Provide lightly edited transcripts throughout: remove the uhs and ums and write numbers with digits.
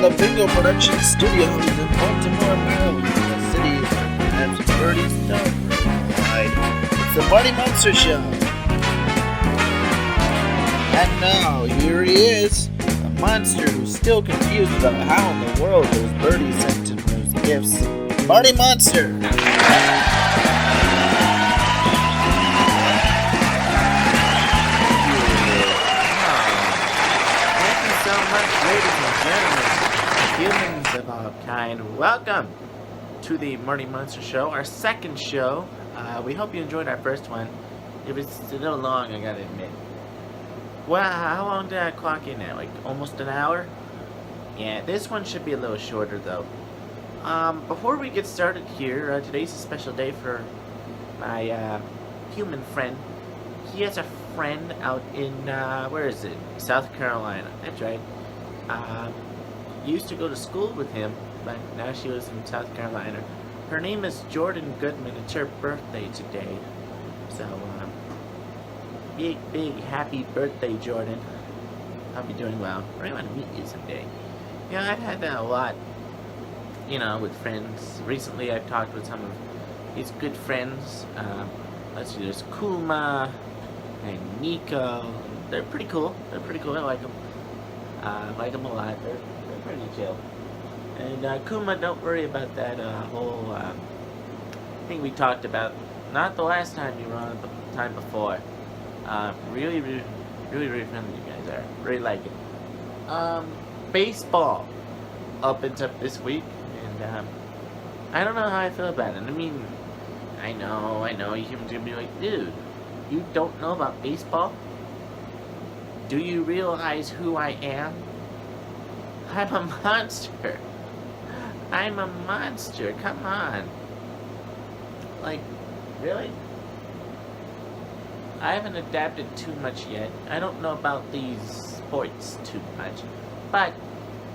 from the Bingo Production Studios in Baltimore, Maryland, the city of perhaps 30 stone wide. It's the Marty Monster Show. And now, here he is, a monster who's still confused about how in the world those birdies sent him those gifts. Marty Monster! Ladies and gentlemen, humans of all kind, welcome to the Marty Monster Show, our second show. We hope you enjoyed our first one. It was a little long, I gotta admit. Well, how long did I clock in at? Like almost an hour? Yeah, this one should be a little shorter though. Before we get started here, today's a special day for my human friend. He has a friend out in, where is it? South Carolina. That's right. Used to go to school with him, but now she lives in South Carolina. Her name is Jordan Goodman. It's her birthday today. So, big happy birthday, Jordan. I'll be doing well. I really want to meet you someday. Yeah, I've had that a lot, with friends. Recently, I've talked with some of his good friends. Let's see, there's Kuma and Nico. They're pretty cool. I like them. I like them a lot. They're pretty chill. And Kuma, don't worry about that whole thing we talked about. Not the last time you were on, but the time before. Really friendly you guys are. Really like it. Baseball opens up this week, and I don't know how I feel about it. I mean, I know, you're gonna be like, dude, you don't know about baseball? Do you realize who I am? I'm a monster. I'm a monster. Come on. Like, really? I haven't adapted too much yet. I don't know about these sports too much. But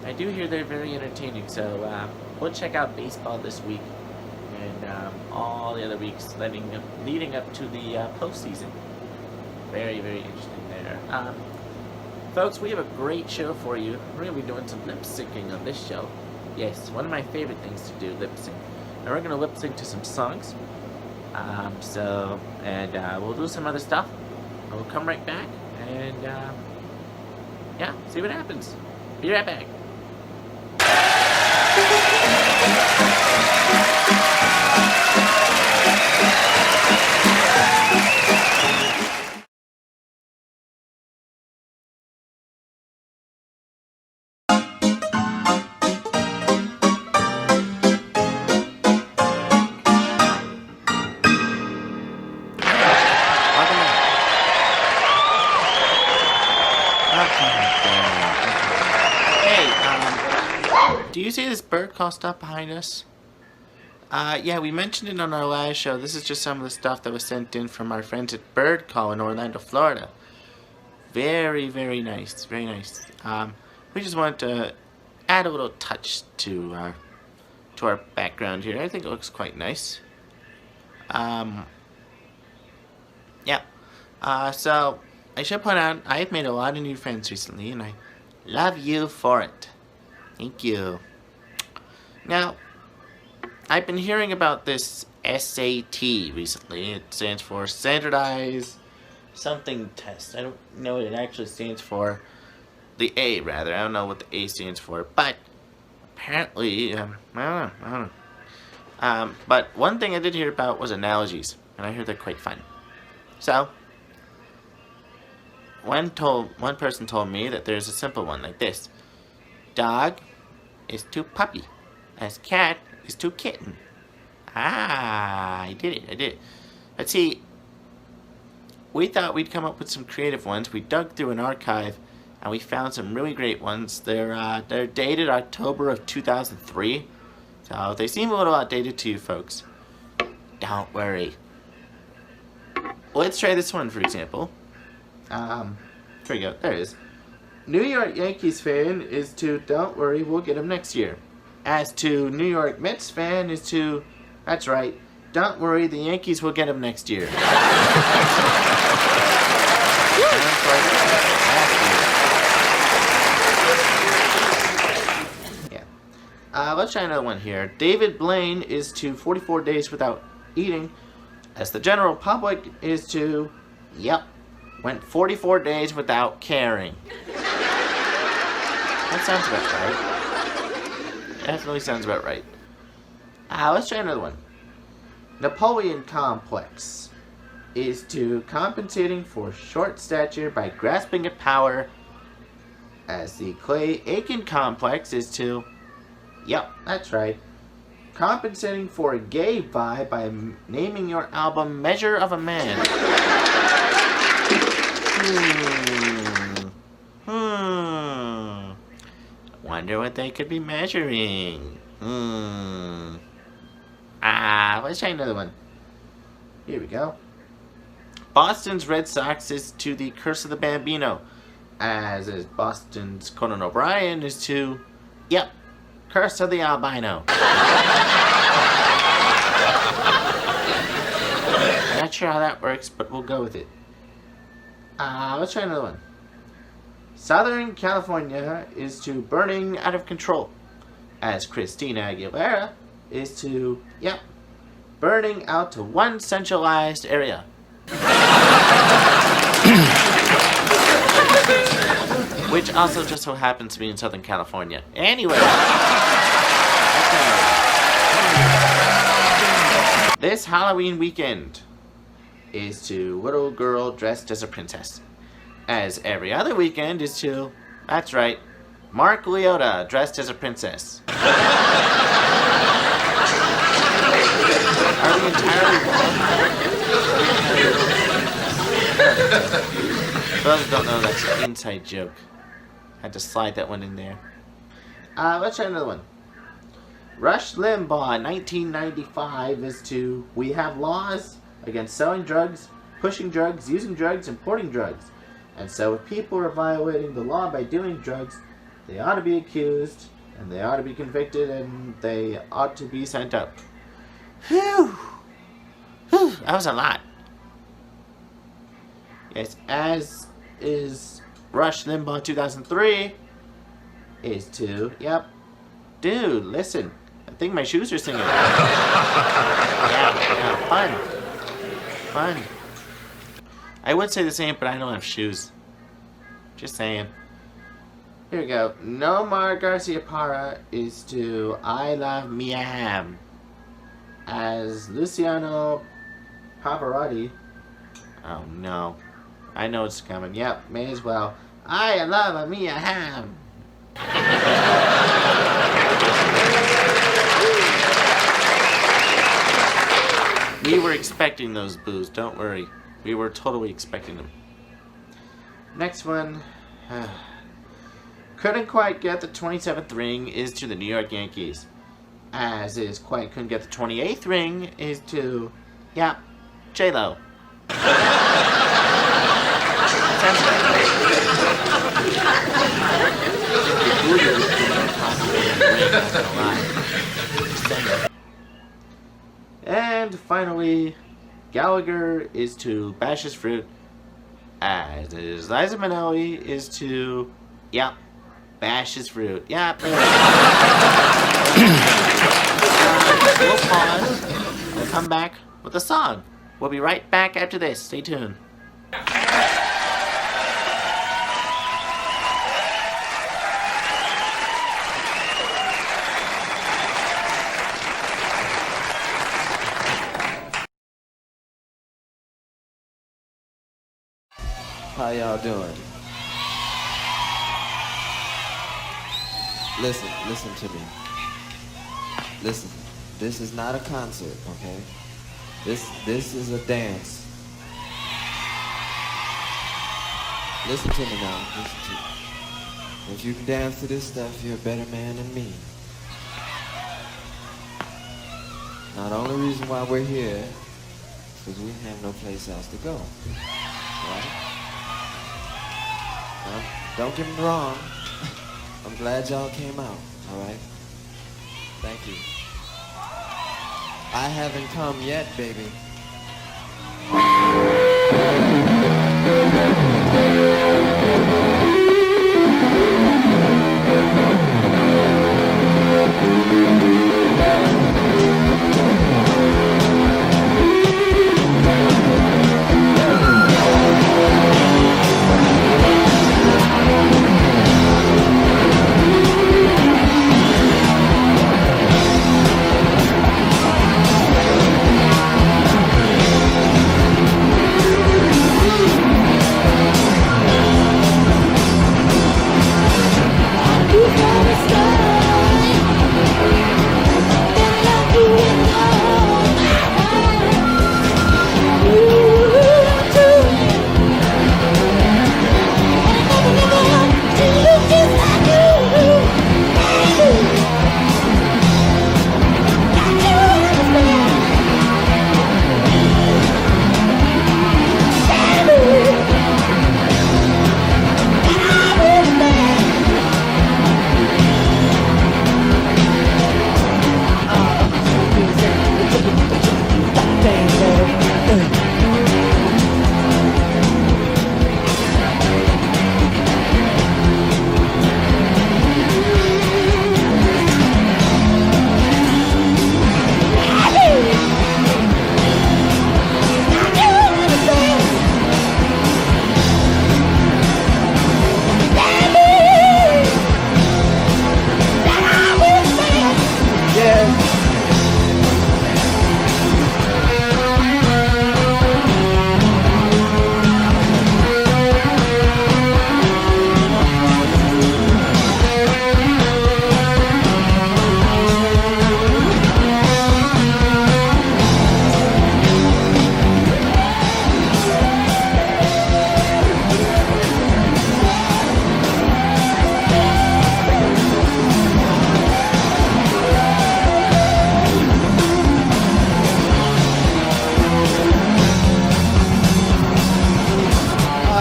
I do hear they're very entertaining. So we'll check out baseball this week. And all the other weeks leading up to the postseason. Very interesting there. Folks, we have a great show for you. We're going to be doing some lip syncing on this show. Yes, one of my favorite things to do, lip sync. And we're going to lip sync to some songs. We'll do some other stuff. And we'll come right back and, see what happens. Be right back. Do you see this bird call stuff behind us? Yeah, we mentioned it on our last show. This is just some of the stuff that was sent in from our friends at Bird Call in Orlando, Florida. Very nice. Very nice. We just wanted to add a little touch to our background here. I think it looks quite nice. So I should point out, I've made a lot of new friends recently, and I love you for it. Thank you. Now, I've been hearing about this SAT recently. It stands for Standardized Something Test. I don't know what it actually stands for. The A, rather. I don't know what the A stands for. But, apparently, I don't know. But one thing I did hear about was analogies. And I heard they're quite fun. So, one person told me that there's a simple one like this. Dog is to puppy, as cat is to kitten. I did it. Let's see, we thought we'd come up with some creative ones. We dug through an archive, and we found some really great ones. They're dated October of 2003, so they seem a little outdated to you folks. Don't worry. Let's try this one, for example. Here we go, there it is. New York Yankees fan is to, don't worry, we'll get him next year. As to New York Mets fan is to, that's right, don't worry, the Yankees will get him next year. Let's try another one here. David Blaine is to 44 days without eating, as the general public is to, went 44 days without caring. That sounds about right. Definitely sounds about right. Let's try another one. Napoleon complex is to compensating for short stature by grasping at power, as the Clay Aiken complex is to, that's right, compensating for a gay vibe by naming your album Measure of a Man. Wonder what they could be measuring. Let's try another one. Here we go. Boston's Red Sox is to the Curse of the Bambino, as is Boston's Conan O'Brien is to, Curse of the Albino. I'm not sure how that works, but we'll go with it. Let's try another one. Southern California is to burning out of control, as Christina Aguilera is to, burning out to one centralized area. Which also just so happens to be in Southern California. Anyway. This Halloween weekend is to little girl dressed as a princess, as every other weekend is to, that's right, Mark Leota dressed as a princess. Are we entirely wrong? For those who don't know, that's an inside joke. Had to slide that one in there. Let's try another one. Rush Limbaugh, 1995, is to, we have laws against selling drugs, pushing drugs, using drugs, importing drugs. And so if people are violating the law by doing drugs, they ought to be accused, and they ought to be convicted, and they ought to be sent up. Whew, that was a lot. Yes, as is Rush Limbaugh 2003 is to, dude, listen, I think my shoes are singing. Fun. I would say the same, but I don't have shoes. Just saying. Here we go. Nomar Garcia Parra is to I Love Miam, as Luciano Pavarotti. Oh no. I know it's coming. Yep, may as well. I love a Mia Ham. We were expecting those boos, don't worry. We were totally expecting them. Next one. Couldn't quite get the 27th ring is to the New York Yankees. As is quite couldn't get the 28th ring is to, J-Lo. And finally, Gallagher is to bash his fruit, as is Liza Minnelli is to, bash his fruit. We'll pause. We'll come back with a song. We'll be right back after this. Stay tuned. How y'all doing? Listen to me. Listen, this is not a concert, okay? This is a dance. Listen to me now, listen to me. If you can dance to this stuff, you're a better man than me. Now the only reason why we're here is because we have no place else to go, right? Now, don't get me wrong. I'm glad y'all came out, all right? Thank you. I haven't come yet, baby.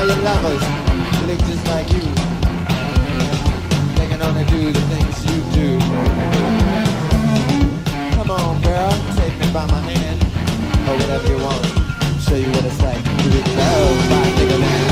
all your lovers look just like you. They can only do the things you do. Come on, girl, take me by my hand, or whatever you want. Show you what it's like to be loved by a nigga man.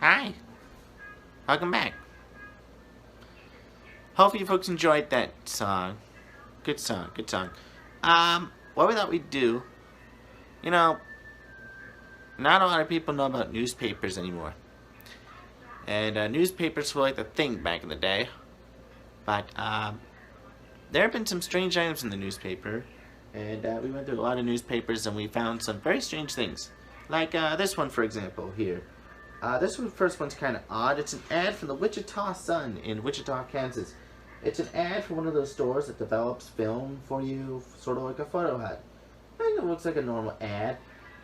Hi. Welcome back. Hope you folks enjoyed that song. Good song, good song. What we thought we'd do, you know, not a lot of people know about newspapers anymore. And newspapers were like the thing back in the day. But there have been some strange items in the newspaper. And we went through a lot of newspapers and we found some very strange things. Like this one, for example, here. First one's kind of odd. It's an ad from the Wichita Sun in Wichita, Kansas. It's an ad for one of those stores that develops film for you, sort of like a photo hut. I think it looks like a normal ad.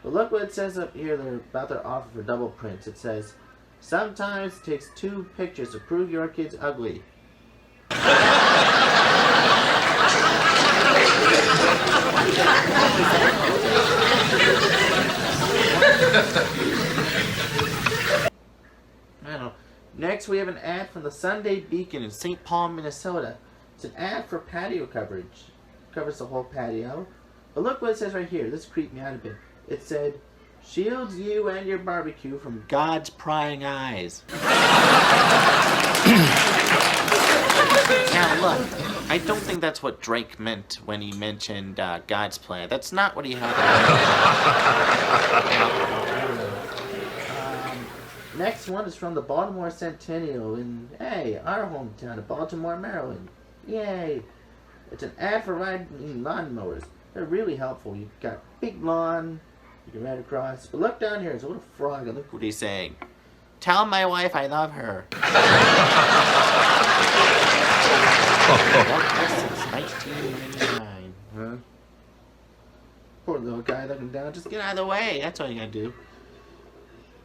But look what it says up here about their offer for double prints. It says, sometimes it takes 2 pictures to prove your kid's ugly. I don't know. Next, we have an ad from the Sunday Beacon in St. Paul, Minnesota. It's an ad for patio coverage. It covers the whole patio. But look what it says right here. This creeped me out a bit. It said, shields you and your barbecue from God's prying eyes. Now look, I don't think that's what Drake meant when he mentioned God's plan. That's not what he had in mind. Next one is from the Baltimore Centennial in, hey, our hometown of Baltimore, Maryland. Yay! It's an ad for riding lawnmowers. They're really helpful. You've got big lawn, you can ride across. But look down here, there's a little frog, and look what he's saying. Tell my wife I love her. Since 1999. Huh? Poor little guy looking down. Just get out of the way. That's all you gotta do.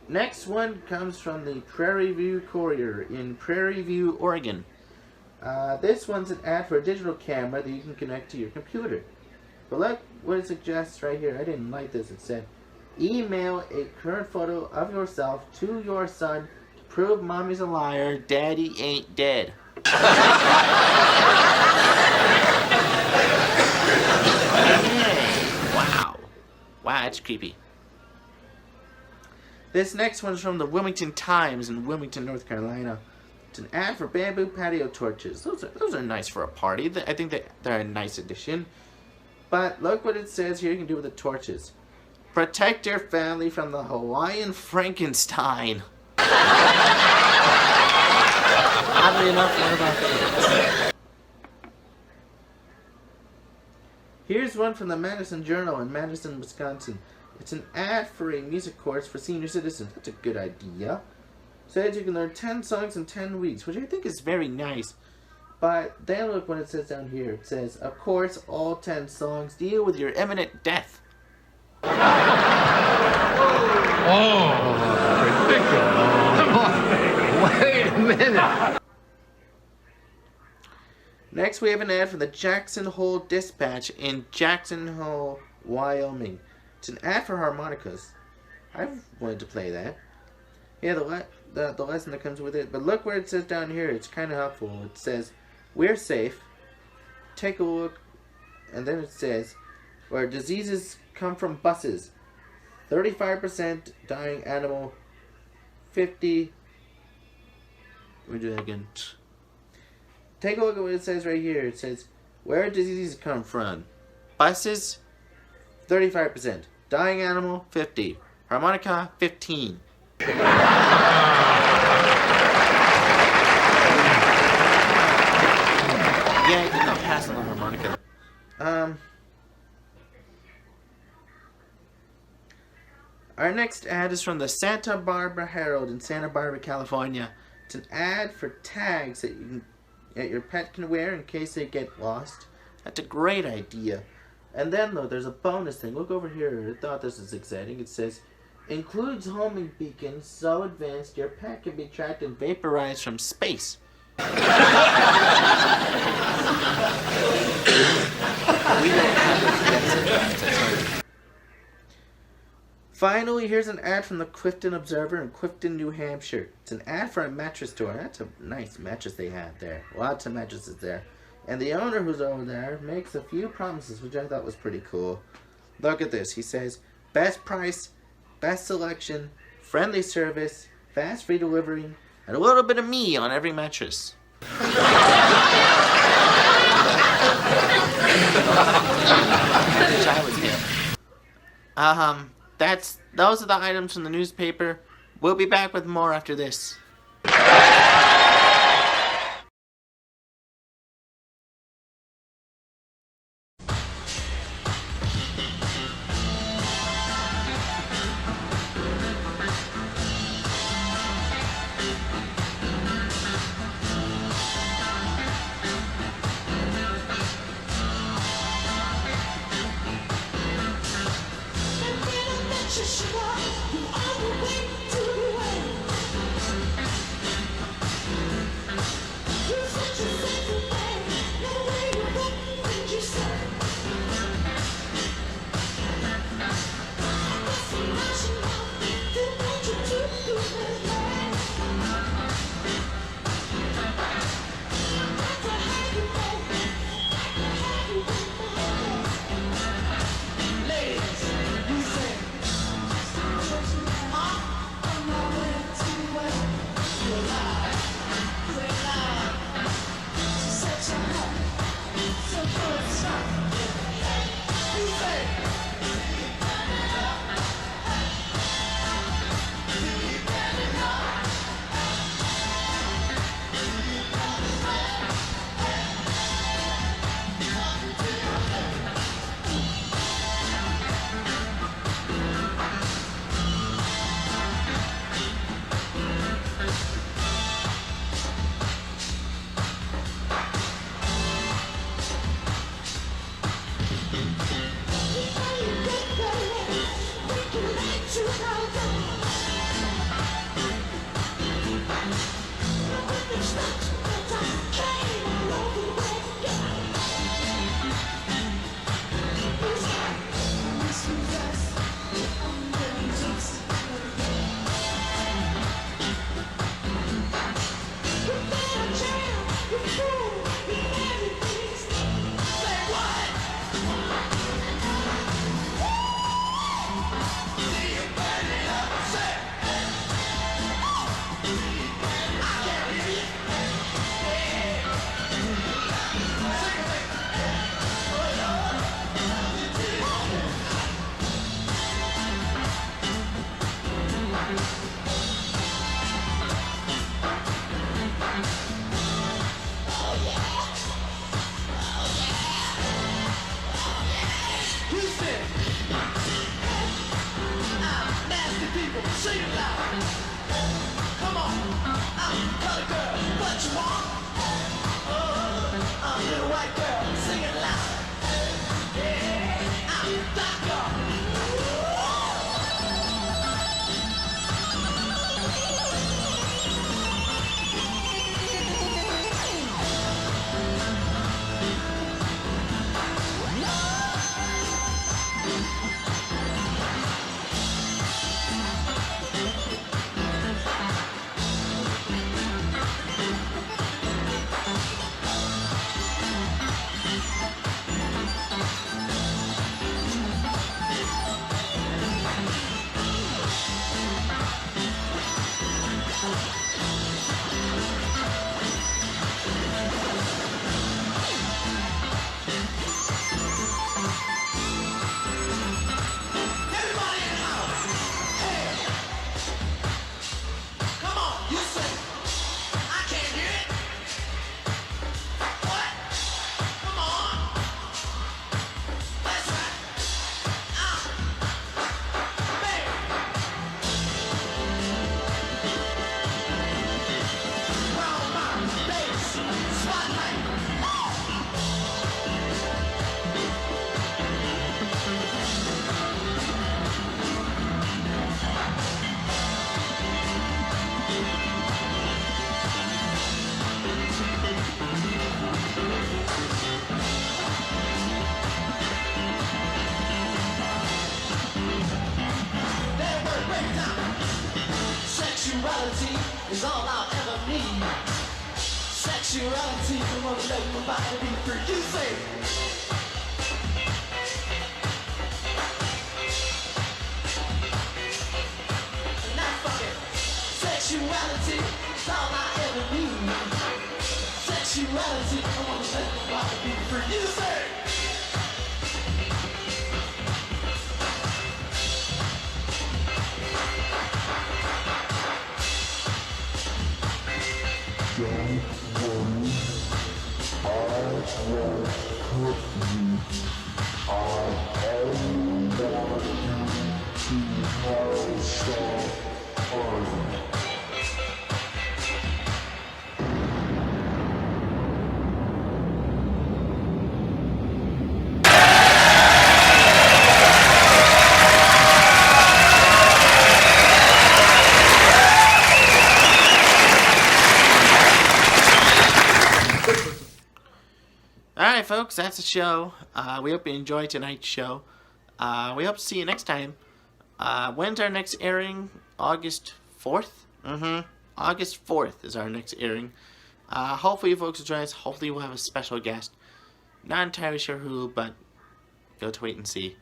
Next one comes from the Prairie View Courier in Prairie View, Oregon. This one's an ad for a digital camera that you can connect to your computer. But look what it suggests right here. I didn't like this. It said, email a current photo of yourself to your son to prove mommy's a liar, daddy ain't dead. Wow. Wow, that's creepy. This next one's from the Wilmington Times in Wilmington, North Carolina. It's an ad for bamboo patio torches. Those are nice for a party. I think they're a nice addition. But look what it says here you can do with the torches. Protect your family from the Hawaiian Frankenstein. Oddly enough, one of our favorites. Here's one from the Madison Journal in Madison, Wisconsin. It's an ad for a music course for senior citizens. That's a good idea. Says you can learn 10 songs in 10 weeks, which I think is very nice. But then look what it says down here. It says, of course, all 10 songs deal with your imminent death. Oh, ridiculous. Wait a minute. Next, we have an ad from the Jackson Hole Dispatch in Jackson Hole, Wyoming. It's an ad for harmonicas. I've wanted to play that. Yeah, the lesson that comes with it. But look where it says down here. It's kind of helpful. It says, we're safe. Take a look. And then it says, where diseases come from buses. 35% dying animal. 50. Let me do that again. Take a look at what it says right here. It says, where diseases come from. Buses, 35%. Dying animal, 50. Harmonica, 15. Yeah, I think I'll pass on the harmonica. Our next ad is from the Santa Barbara Herald in Santa Barbara, California. It's an ad for tags that your pet can wear in case they get lost. That's a great idea. And then, though, there's a bonus thing. Look over here. I thought this was exciting. It says, includes homing beacons so advanced your pet can be tracked and vaporized from space. We don't have those. Finally, here's an ad from the Clifton Observer in Clifton, New Hampshire. It's an ad for a mattress store. That's a nice mattress they have there. Lots of mattresses there. And the owner who's over there makes a few promises, which I thought was pretty cool. Look at this. He says, best price, best selection, friendly service, fast free delivery, and a little bit of me on every mattress. I was here. Those are the items from the newspaper. We'll be back with more after this. Sing it loud. Come on. Color girl, what you want? Oh, little white girl, sing it loud. Yeah, I'm black girl. Sexuality is all I'll ever need. Sexuality, I wanna let my body be free. You say. And now fuck it. Sexuality is all I ever need. Sexuality, I wanna let my body be free. You say. Alright, folks, that's the show. We hope you enjoyed tonight's show. We hope to see you next time. When's our next airing? August 4th? August 4th is our next airing. Hopefully you folks will join us. Hopefully we'll have a special guest. Not entirely sure who, but go to wait and see.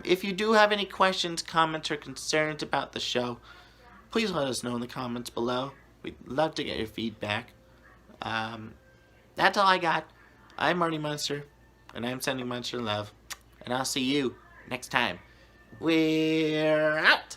If you do have any questions, comments, or concerns about the show, please let us know in the comments below. We'd love to get your feedback. That's all I got. I'm Marty Munster, and I'm sending Munster love. And I'll see you next time. We're out!